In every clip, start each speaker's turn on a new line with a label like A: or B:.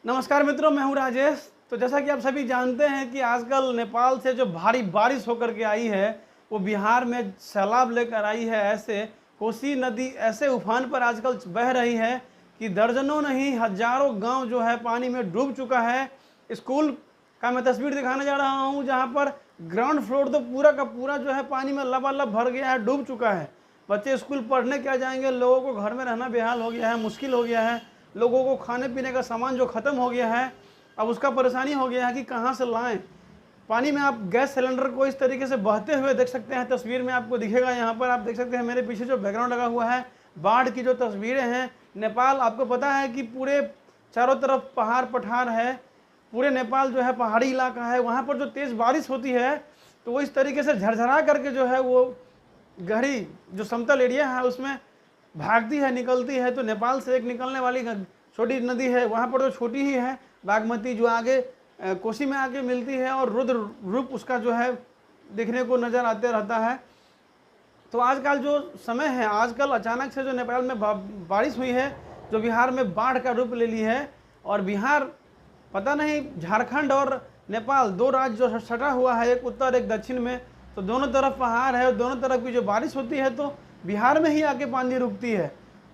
A: नमस्कार मित्रों, मैं हूं राजेश। तो जैसा कि आप सभी जानते हैं कि आजकल नेपाल से जो भारी बारिश होकर के आई है वो बिहार में सैलाब लेकर आई है। ऐसे कोसी नदी ऐसे उफान पर आजकल बह रही है कि दर्जनों नहीं हजारों गांव जो है पानी में डूब चुका है। स्कूल का मैं तस्वीर दिखाने जा रहा हूं जहां पर ग्राउंड फ्लोर तो पूरा का पूरा जो है पानी में लबालब भर गया है, डूब चुका है। बच्चे स्कूल पढ़ने क्या जाएंगे, लोगों को घर में रहना बेहाल हो गया है, मुश्किल हो गया है। लोगों को खाने पीने का सामान जो ख़त्म हो गया है, अब उसका परेशानी हो गया है कि कहाँ से लाएं। पानी में आप गैस सिलेंडर को इस तरीके से बहते हुए देख सकते हैं। तस्वीर में आपको दिखेगा, यहाँ पर आप देख सकते हैं मेरे पीछे जो बैकग्राउंड लगा हुआ है, बाढ़ की जो तस्वीरें हैं। नेपाल, आपको पता है कि पूरे चारों तरफ पहाड़ पठार है। पूरे नेपाल जो है पहाड़ी इलाका है। वहाँ पर जो तेज़ बारिश होती है तो वो इस तरीके से झरझरा करके जो है वो गहरी जो समतल एरिया है उसमें भागती है, निकलती है। तो नेपाल से एक निकलने वाली छोटी नदी है, वहाँ पर तो छोटी ही है बागमती, जो आगे कोसी में आके मिलती है और रुद्र रूप उसका जो है देखने को नज़र आते रहता है। तो आजकल जो समय है, आजकल अचानक से जो नेपाल में बारिश हुई है, जो बिहार में बाढ़ का रूप ले ली है। और बिहार, पता नहीं, झारखंड और नेपाल दो राज्य जो सटा हुआ है, एक उत्तर एक दक्षिण में, तो दोनों तरफ पहाड़ है और दोनों तरफ की जो बारिश होती है तो बिहार में ही आके पानी रुकती है।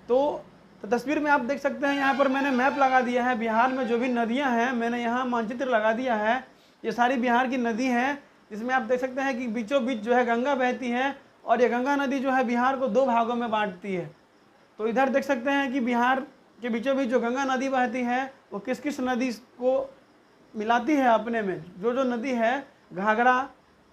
A: तो तस्वीर में आप देख सकते हैं, यहाँ पर मैंने मैप लगा दिया है। बिहार में जो भी नदियाँ हैं मैंने यहाँ मानचित्र लगा दिया है। ये सारी बिहार की नदी हैं, जिसमें आप देख सकते हैं कि बीचों बीच जो है गंगा बहती है। और ये गंगा नदी जो है बिहार को दो भागों में बांटती है। तो इधर देख सकते हैं कि बिहार के बीचों बीच जो गंगा नदी बहती है वो किस किस नदी को मिलाती है अपने में। जो जो नदी है, घाघरा,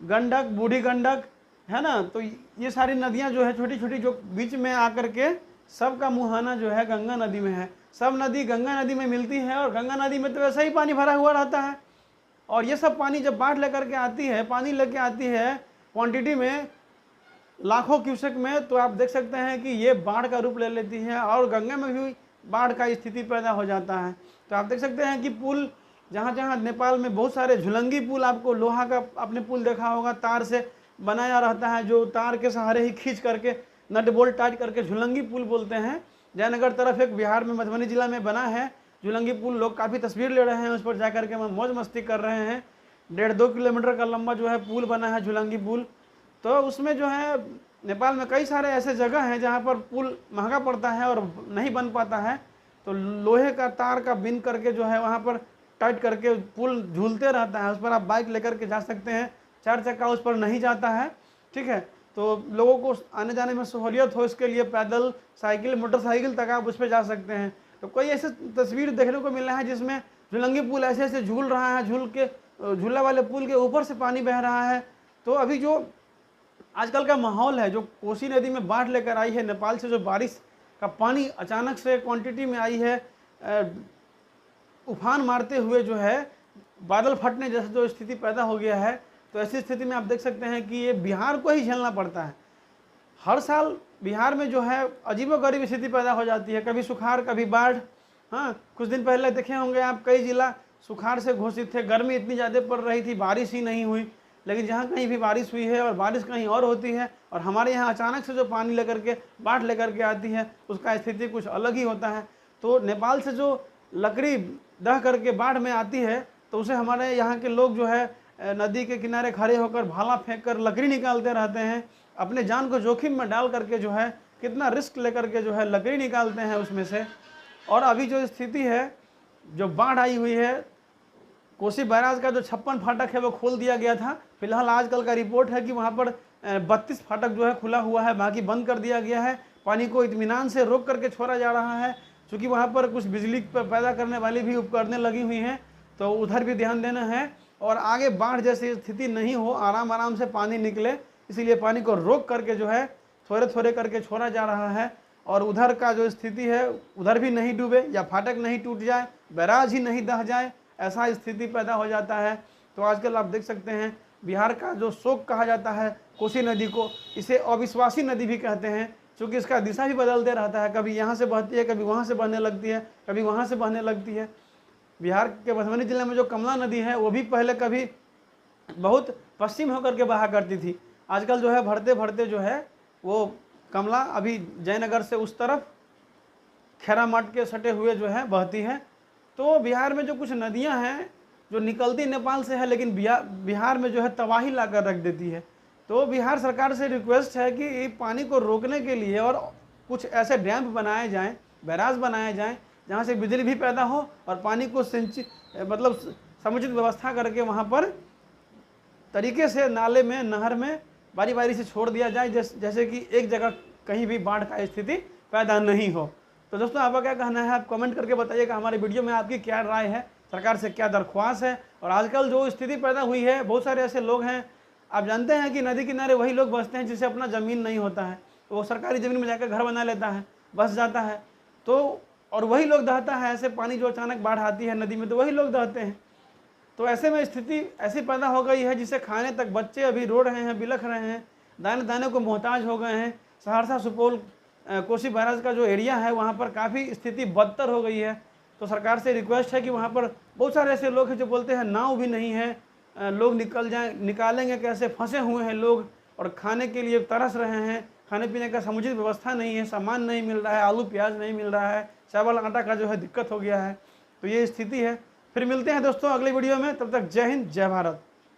A: गंडक, बूढ़ी गंडक, है ना। तो ये सारी नदियां जो है छोटी छोटी, जो बीच में आकर के सबका मुहाना जो है गंगा नदी में है। सब नदी गंगा नदी में मिलती है और गंगा नदी में तो वैसा ही पानी भरा हुआ रहता है। और ये सब पानी जब बाढ़ लेकर के आती है, पानी लेके आती है क्वांटिटी में, लाखों क्यूसेक में, तो आप देख सकते हैं कि ये बाढ़ का रूप ले लेती है और गंगा में भी बाढ़ का स्थिति पैदा हो जाता है। तो आप देख सकते हैं कि पुल, जहाँ जहाँ नेपाल में बहुत सारे झुलंगी पुल, आपको लोहा का आपने पुल देखा होगा, तार से बनाया रहता है, जो तार के सहारे ही खींच करके नट बोल्ट टाइट करके झुलंगी पुल बोलते हैं। जयनगर तरफ एक बिहार में मधुबनी जिला में बना है झुलंगी पुल। लोग काफ़ी तस्वीर ले रहे हैं उस पर जा करके, मौज मस्ती कर रहे हैं। 1.5-2 किलोमीटर का लंबा जो है पुल बना है, झुलंगी पुल। तो उसमें जो है नेपाल में कई सारे ऐसे जगह हैं जहाँ पर पुल महंगा पड़ता है और नहीं बन पाता है। तो लोहे का तार का बिन करके जो है वहाँ पर टाइट करके पुल झूलते रहता है, उस पर आप बाइक लेकर के जा सकते हैं। 4 चक्का उस पर नहीं जाता है, ठीक है। तो लोगों को आने जाने में सहूलियत हो, इसके लिए पैदल, साइकिल, मोटरसाइकिल तक आप उस पर जा सकते हैं। तो कोई ऐसे तस्वीर देखने को मिल रहा है जिसमें झुलंगी पुल ऐसे ऐसे झूल रहा है, झूला वाले पुल के ऊपर से पानी बह रहा है। तो अभी जो आजकल का माहौल है, जो कोसी नदी में बाढ़ लेकर आई है, नेपाल से जो बारिश का पानी अचानक से क्वांटिटी में आई है, उफान मारते हुए जो है बादल फटने जैसा जो स्थिति पैदा हो गया है। तो ऐसी स्थिति में आप देख सकते हैं कि ये बिहार को ही झेलना पड़ता है। हर साल बिहार में जो है अजीबोगरीब स्थिति पैदा हो जाती है, कभी सुखाड़ कभी बाढ़। हाँ, कुछ दिन पहले देखे होंगे आप, कई जिला सुखाड़ से घोषित थे। गर्मी इतनी ज़्यादा पड़ रही थी, बारिश ही नहीं हुई। लेकिन जहाँ कहीं भी बारिश हुई है और बारिश कहीं और होती है, और हमारे यहाँ अचानक से जो पानी लेकर के बाढ़ लेकर के आती है, उसका स्थिति कुछ अलग ही होता है। तो नेपाल से जो लकड़ी दह करके बाढ़ में आती है, तो उसे हमारे यहाँ के लोग जो है नदी के किनारे खड़े होकर भाला फेंक कर लकड़ी निकालते रहते हैं। अपने जान को जोखिम में डाल करके जो है कितना रिस्क लेकर के जो है लकड़ी निकालते हैं उसमें से। और अभी जो स्थिति है, जो बाढ़ आई हुई है, कोसी बैराज का जो 56 फाटक है वो खोल दिया गया था। फिलहाल आजकल का रिपोर्ट है कि वहाँ पर 32 फाटक जो है खुला हुआ है, बाकी बंद कर दिया गया है। पानी को इत्मीनान से रोक करके छोड़ा जा रहा है, क्योंकि वहाँ पर कुछ बिजली पैदा करने वाली भी उपकरणें लगी हुई हैं, तो उधर भी ध्यान देना है। और आगे बाढ़ जैसी स्थिति नहीं हो, आराम आराम से पानी निकले, इसीलिए पानी को रोक करके जो है थोड़े थोड़े करके छोड़ा जा रहा है। और उधर का जो स्थिति है, उधर भी नहीं डूबे या फाटक नहीं टूट जाए, बैराज ही नहीं दह जाए, ऐसा स्थिति पैदा हो जाता है। तो आजकल आप देख सकते हैं बिहार का जो शोक कहा जाता है कोसी नदी को, इसे अविश्वासी नदी भी कहते हैं, क्योंकि इसका दिशा भी बदलते रहता है। कभी यहाँ से बहती है, कभी वहाँ से बहने लगती है, कभी वहाँ से बहने लगती है। बिहार के मधुबनी जिले में जो कमला नदी है वो भी पहले कभी बहुत पश्चिम होकर के बहा करती थी। आजकल जो है भरते भरते जो है वो कमला अभी जयनगर से उस तरफ खेरा मठ के सटे हुए जो है बहती है। तो बिहार में जो कुछ नदियां हैं जो निकलती नेपाल से है, लेकिन बिहार में जो है तबाही ला कर रख देती है। तो बिहार सरकार से रिक्वेस्ट है कि ये पानी को रोकने के लिए और कुछ ऐसे डैम बनाए जाएं, बैराज बनाए जाएं, जहां से बिजली भी पैदा हो और पानी को मतलब समुचित व्यवस्था करके वहां पर तरीके से नाले में, नहर में बारी बारी से छोड़ दिया जाए, जैसे कि एक जगह कहीं भी बाढ़ का स्थिति पैदा नहीं हो। तो दोस्तों, आपका क्या कहना है? आप कमेंट करके बताइएगा हमारे वीडियो में आपकी क्या राय है, सरकार से क्या दरख्वास्त है। और आजकल जो स्थिति पैदा हुई है, बहुत सारे ऐसे लोग हैं, आप जानते हैं कि नदी किनारे वही लोग बसते हैं जिसे अपना ज़मीन नहीं होता है, तो वो सरकारी ज़मीन में जाकर घर बना लेता है, बस जाता है। तो और वही लोग दहता है, ऐसे पानी जो अचानक बाढ़ आती है नदी में तो वही लोग दहते हैं। तो ऐसे में स्थिति ऐसी पैदा हो गई है जिसे खाने तक बच्चे अभी रो रहे हैं, बिलख रहे हैं, दाने दाने को मोहताज हो गए हैं। सहरसा, सुपौल, कोसी बैराज का जो एरिया है वहाँ पर काफ़ी स्थिति बदतर हो गई है। तो सरकार से रिक्वेस्ट है कि वहाँ पर बहुत सारे ऐसे लोग हैं जो बोलते हैं नाव भी नहीं है, लोग निकालेंगे कैसे, फंसे हुए हैं लोग और खाने के लिए तरस रहे हैं, खाने पीने का समुचित व्यवस्था नहीं है, सामान नहीं मिल रहा है, आलू प्याज नहीं मिल रहा है, चावल आटा का जो है दिक्कत हो गया है। तो ये स्थिति है। फिर मिलते हैं दोस्तों अगले वीडियो में, तब तक जय हिंद, जय भारत।